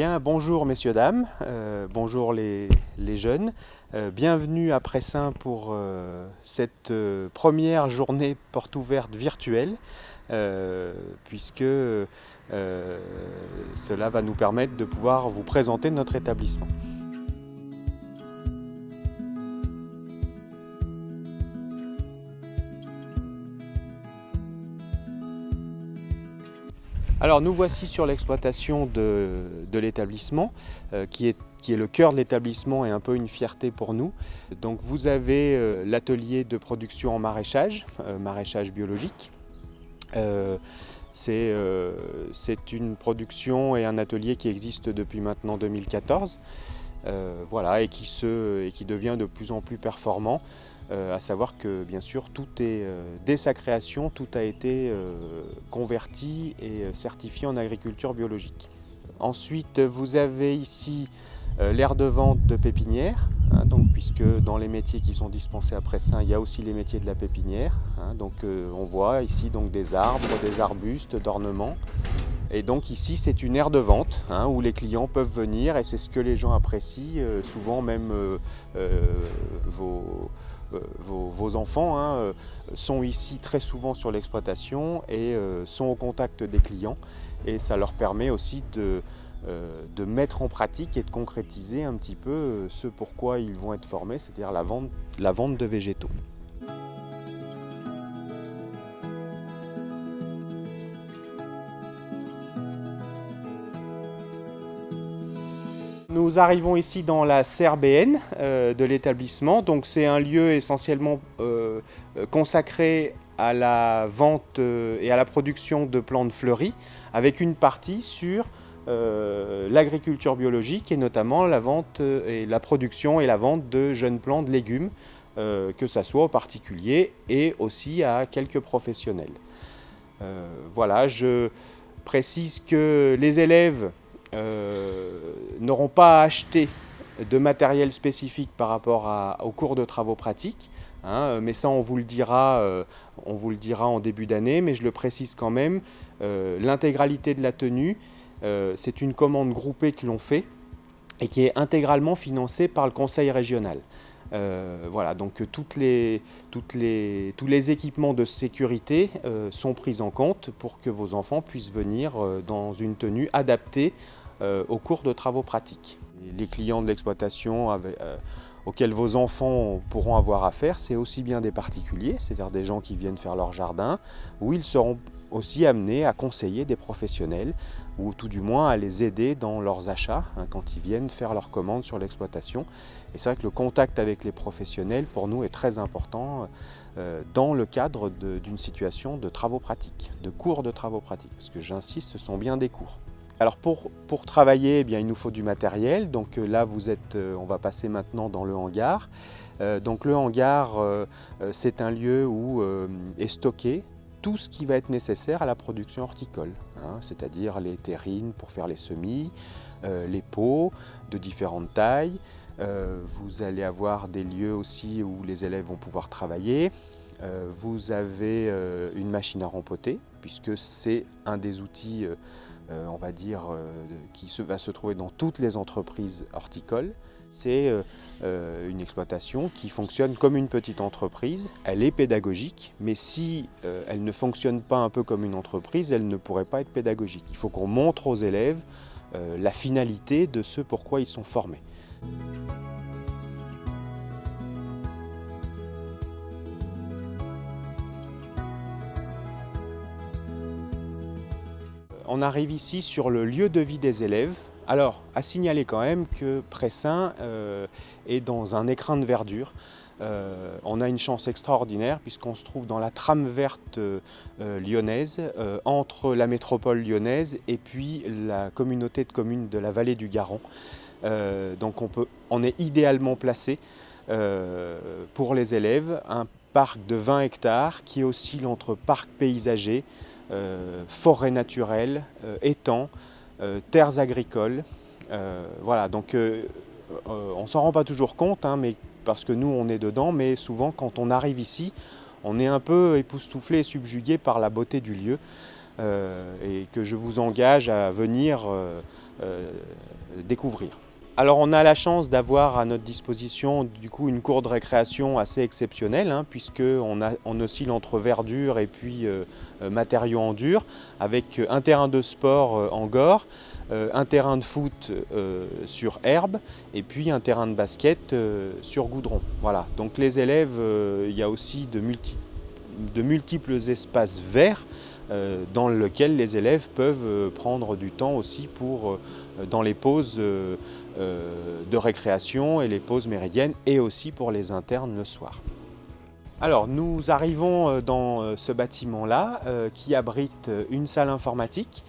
Bien, bonjour messieurs, dames, bonjour les jeunes, bienvenue à Pressin pour cette première journée porte ouverte virtuelle, puisque cela va nous permettre de pouvoir vous présenter notre établissement. Alors nous voici sur l'exploitation de l'établissement, qui est le cœur de l'établissement et un peu une fierté pour nous. Donc vous avez l'atelier de production en maraîchage, maraîchage biologique. C'est une production et un atelier qui existe depuis maintenant 2014, voilà, et qui devient de plus en plus performant. À savoir que bien sûr tout est, dès sa création, tout a été converti et certifié en agriculture biologique. Ensuite vous avez ici l'aire de vente de pépinière, hein, donc, puisque dans les métiers qui sont dispensés à Pressin, il y a aussi les métiers de la pépinière, hein, donc on voit ici donc, des arbres, des arbustes, d'ornements. Et donc ici c'est une aire de vente, hein, où les clients peuvent venir et c'est ce que les gens apprécient, souvent même vos enfants sont ici très souvent sur l'exploitation et sont au contact des clients, et ça leur permet aussi de mettre en pratique et de concrétiser un petit peu ce pourquoi ils vont être formés, c'est-à-dire la vente de végétaux. Nous arrivons ici dans la serre BN de l'établissement. Donc c'est un lieu essentiellement consacré à la vente et à la production de plantes fleuries, avec une partie sur l'agriculture biologique et notamment la vente et la production et la vente de jeunes plants de légumes, que ce soit aux particuliers et aussi à quelques professionnels. Voilà, je précise que les élèves n'auront pas à acheter de matériel spécifique par rapport aux cours de travaux pratiques, hein, mais ça on vous le dira en début d'année, mais je le précise quand même, l'intégralité de la tenue, c'est une commande groupée que l'on fait et qui est intégralement financée par le conseil régional. Voilà, donc tous les équipements de sécurité sont pris en compte pour que vos enfants puissent venir dans une tenue adaptée aux cours de travaux pratiques. Les clients de l'exploitation auxquels vos enfants pourront avoir affaire, c'est aussi bien des particuliers, c'est-à-dire des gens qui viennent faire leur jardin, où ils seront aussi amenés à conseiller des professionnels, ou tout du moins à les aider dans leurs achats, hein, quand ils viennent faire leurs commandes sur l'exploitation. Et c'est vrai que le contact avec les professionnels, pour nous, est très important dans le cadre d'une situation de travaux pratiques, de cours de travaux pratiques, parce que j'insiste, ce sont bien des cours. Alors pour travailler, eh bien, il nous faut du matériel. Donc là, on va passer maintenant dans le hangar. Donc le hangar, c'est un lieu où est stocké tout ce qui va être nécessaire à la production horticole, hein, c'est-à-dire les terrines pour faire les semis, les pots de différentes tailles. Vous allez avoir des lieux aussi où les élèves vont pouvoir travailler. Vous avez une machine à rempoter, puisque c'est un des outils on va dire, qui va se trouver dans toutes les entreprises horticoles. C'est une exploitation qui fonctionne comme une petite entreprise. Elle est pédagogique, mais si elle ne fonctionne pas un peu comme une entreprise, elle ne pourrait pas être pédagogique. Il faut qu'on montre aux élèves la finalité de ce pourquoi ils sont formés. On arrive ici sur le lieu de vie des élèves. Alors, à signaler quand même que Pressin est dans un écrin de verdure. On a une chance extraordinaire puisqu'on se trouve dans la trame verte lyonnaise, entre la métropole lyonnaise et puis la communauté de communes de la vallée du Garonne. Donc on est idéalement placé pour les élèves. Un parc de 20 hectares qui oscille entre parc paysager, forêt naturelle, étangs, terres agricoles. Voilà, donc on ne s'en rend pas toujours compte, hein, mais parce que nous on est dedans, mais souvent quand on arrive ici, on est un peu époustouflé et subjugué par la beauté du lieu, et que je vous engage à venir découvrir. Alors on a la chance d'avoir à notre disposition du coup une cour de récréation assez exceptionnelle, puisqu'on oscille entre verdure et puis matériaux en dur, avec un terrain de sport en gore, un terrain de foot sur herbe et puis un terrain de basket sur goudron. Voilà. Donc les élèves, il y a aussi de multiples espaces verts dans lesquels les élèves peuvent prendre du temps aussi dans les pauses de récréation et les pauses méridiennes, et aussi pour les internes le soir. Alors nous arrivons dans ce bâtiment-là qui abrite une salle informatique,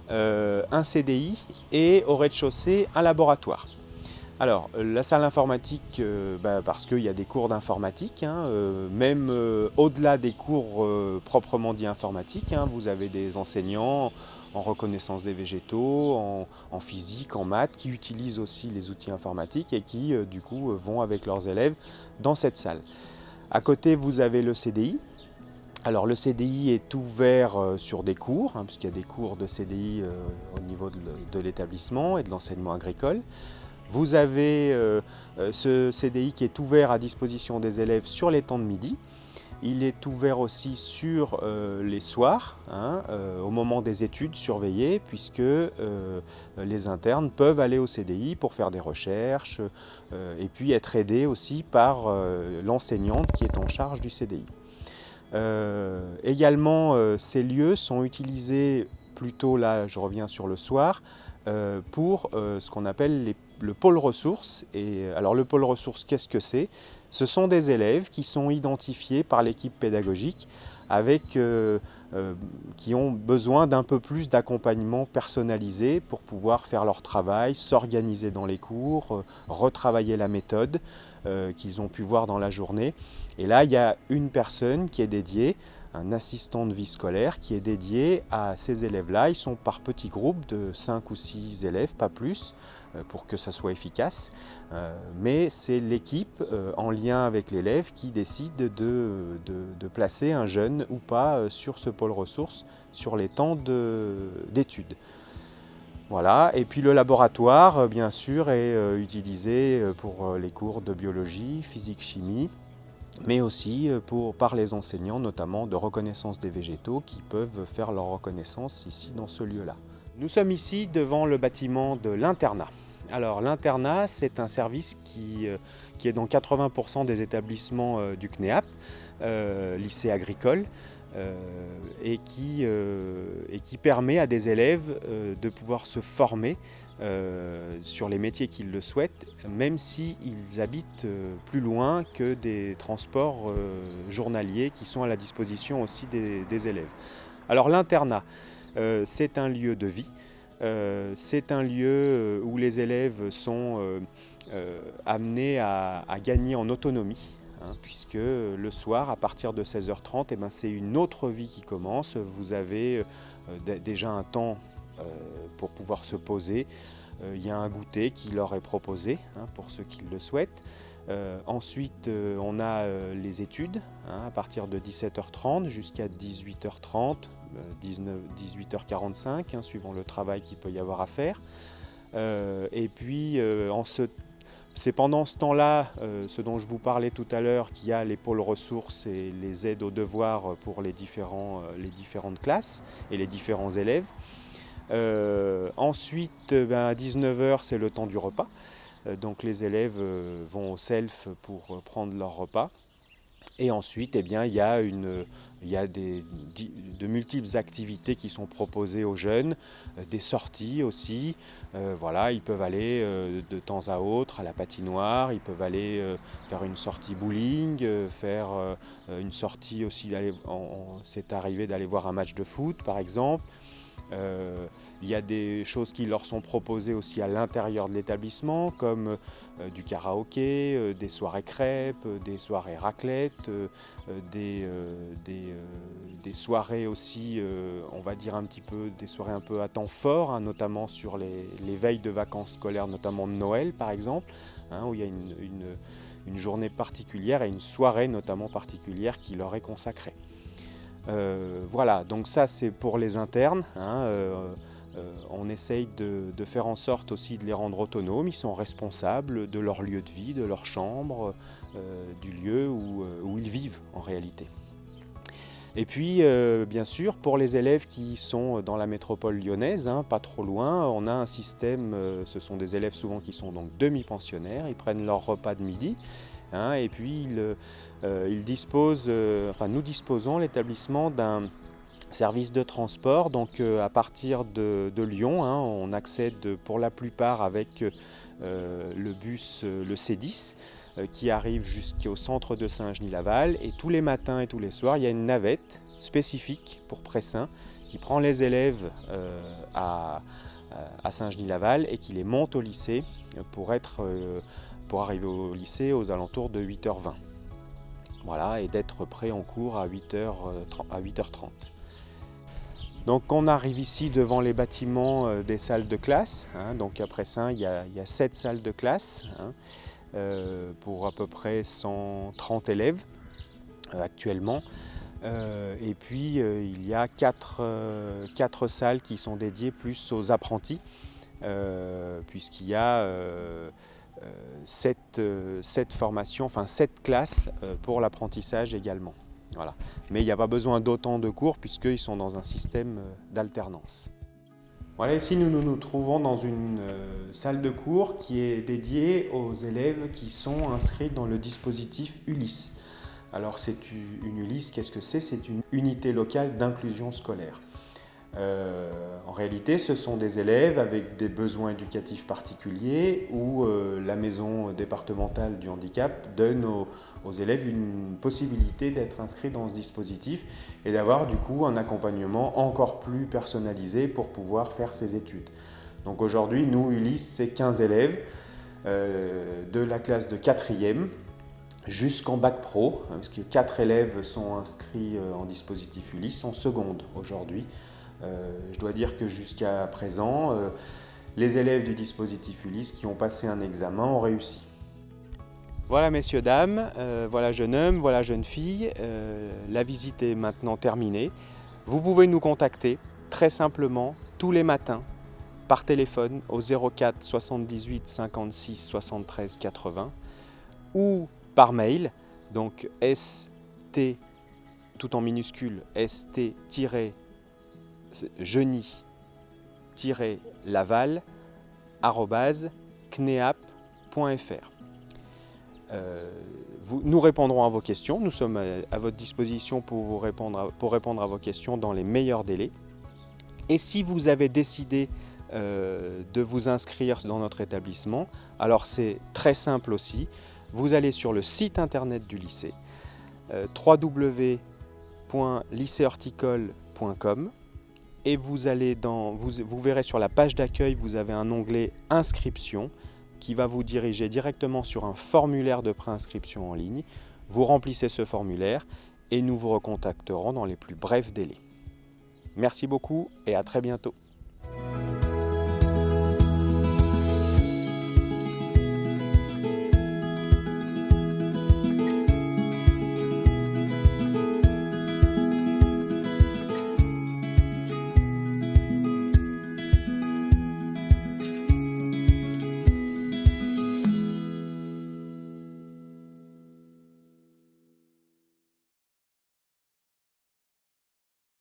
un CDI et au rez-de-chaussée un laboratoire. Alors la salle informatique, parce qu'il y a des cours d'informatique, même au-delà des cours proprement dits informatiques, vous avez des enseignants en reconnaissance des végétaux, en physique, en maths, qui utilisent aussi les outils informatiques et qui du coup vont avec leurs élèves dans cette salle. À côté, vous avez le CDI. Alors le CDI est ouvert sur des cours, puisqu'il y a des cours de CDI au niveau de l'établissement et de l'enseignement agricole. Vous avez ce CDI qui est ouvert à disposition des élèves sur les temps de midi. Il est ouvert aussi sur les soirs, au moment des études surveillées, puisque les internes peuvent aller au CDI pour faire des recherches et puis être aidés aussi par l'enseignante qui est en charge du CDI. Également, ces lieux sont utilisés plutôt, là je reviens sur le soir, pour ce qu'on appelle le pôle ressources. Et alors le pôle ressources, qu'est-ce que c'est ? Ce sont des élèves qui sont identifiés par l'équipe pédagogique qui ont besoin d'un peu plus d'accompagnement personnalisé pour pouvoir faire leur travail, s'organiser dans les cours, retravailler la méthode qu'ils ont pu voir dans la journée. Et là, il y a une personne qui est dédiée, un assistant de vie scolaire qui est dédié à ces élèves-là. Ils sont par petits groupes de 5 ou 6 élèves, pas plus, pour que ça soit efficace. Mais c'est l'équipe en lien avec l'élève qui décide de placer un jeune ou pas sur ce pôle ressources sur les temps d'études. Voilà. Et puis le laboratoire, bien sûr, est utilisé pour les cours de biologie, physique, chimie, mais aussi par les enseignants, notamment de reconnaissance des végétaux, qui peuvent faire leur reconnaissance ici dans ce lieu-là. Nous sommes ici devant le bâtiment de l'internat. Alors l'internat, c'est un service qui est dans 80% des établissements du CNEAP, lycée agricole, et qui permet à des élèves de pouvoir se former sur les métiers qu'ils le souhaitent, même s'ils habitent plus loin que des transports journaliers qui sont à la disposition aussi des élèves. Alors l'internat, c'est un lieu de vie, c'est un lieu où les élèves sont amenés à gagner en autonomie, puisque le soir, à partir de 16h30, c'est une autre vie qui commence. Vous avez déjà un temps pour pouvoir se poser. Il y a un goûter qui leur est proposé pour ceux qui le souhaitent. Ensuite, on a les études à partir de 17h30 jusqu'à 18h30, 18h45, suivant le travail qu'il peut y avoir à faire. Et puis, c'est pendant ce temps-là, ce dont je vous parlais tout à l'heure, qu'il y a les pôles ressources et les aides aux devoirs pour les différentes classes et les différents élèves. Ensuite, à 19h, c'est le temps du repas. Donc les élèves vont au self pour prendre leur repas. Et ensuite, il y a de multiples activités qui sont proposées aux jeunes, des sorties aussi. Voilà, ils peuvent aller de temps à autre à la patinoire, ils peuvent aller faire une sortie bowling, faire une sortie aussi, c'est arrivé d'aller voir un match de foot par exemple. Il y a des choses qui leur sont proposées aussi à l'intérieur de l'établissement, comme du karaoké, des soirées crêpes, des soirées raclette, des soirées aussi, on va dire des soirées un peu à temps fort, notamment sur les veilles de vacances scolaires, notamment de Noël par exemple, où il y a une journée particulière et une soirée notamment particulière qui leur est consacrée. Voilà, donc ça c'est pour les internes. On essaye de faire en sorte aussi de les rendre autonomes. Ils sont responsables de leur lieu de vie, de leur chambre, du lieu où ils vivent en réalité. Et puis, bien sûr, pour les élèves qui sont dans la métropole lyonnaise, pas trop loin, on a un système, ce sont des élèves souvent qui sont donc demi-pensionnaires, ils prennent leur repas de midi, et puis ils disposent, nous disposons l'établissement d'un service de transport, donc à partir de Lyon, on accède pour la plupart avec le bus, le C10, qui arrive jusqu'au centre de Saint-Genis-Laval, et tous les matins et tous les soirs, il y a une navette spécifique pour Pressin qui prend les élèves à Saint-Genis-Laval et qui les monte au lycée pour arriver au lycée aux alentours de 8h20. Voilà, et d'être prêt en cours à 8h30. Donc on arrive ici devant les bâtiments des salles de classe. Donc à Pressin, il y a 7 salles de classe pour à peu près 130 élèves actuellement. Et puis il y a 4 salles qui sont dédiées plus aux apprentis, puisqu'il y a 7 formations, 7 classes pour l'apprentissage également. Voilà. Mais il n'y a pas besoin d'autant de cours puisqu'ils sont dans un système d'alternance. Voilà, ici nous trouvons dans une salle de cours qui est dédiée aux élèves qui sont inscrits dans le dispositif Ulysse. Alors c'est une Ulysse, qu'est-ce que c'est? C'est une unité locale d'inclusion scolaire. En réalité, ce sont des élèves avec des besoins éducatifs particuliers où la maison départementale du handicap donne aux élèves une possibilité d'être inscrits dans ce dispositif et d'avoir du coup un accompagnement encore plus personnalisé pour pouvoir faire ses études. Donc aujourd'hui, nous, Ulysse, c'est 15 élèves de la classe de 4e jusqu'en bac pro, parce que 4 élèves sont inscrits en dispositif Ulysse en seconde aujourd'hui. Je dois dire que jusqu'à présent, les élèves du dispositif Ulysse qui ont passé un examen ont réussi. Voilà messieurs, dames, voilà jeune homme, voilà jeune fille, la visite est maintenant terminée. Vous pouvez nous contacter très simplement tous les matins par téléphone au 04 78 56 73 80 ou par mail, donc st tout en minuscule st-geny-laval@cneap.fr. Nous répondrons à vos questions, nous sommes à votre disposition pour répondre à vos questions dans les meilleurs délais. Et si vous avez décidé de vous inscrire dans notre établissement, alors c'est très simple aussi, vous allez sur le site internet du lycée, www.lycéehorticole.com, et vous verrez sur la page d'accueil, vous avez un onglet inscription qui va vous diriger directement sur un formulaire de préinscription en ligne. Vous remplissez ce formulaire et nous vous recontacterons dans les plus brefs délais. Merci beaucoup et à très bientôt.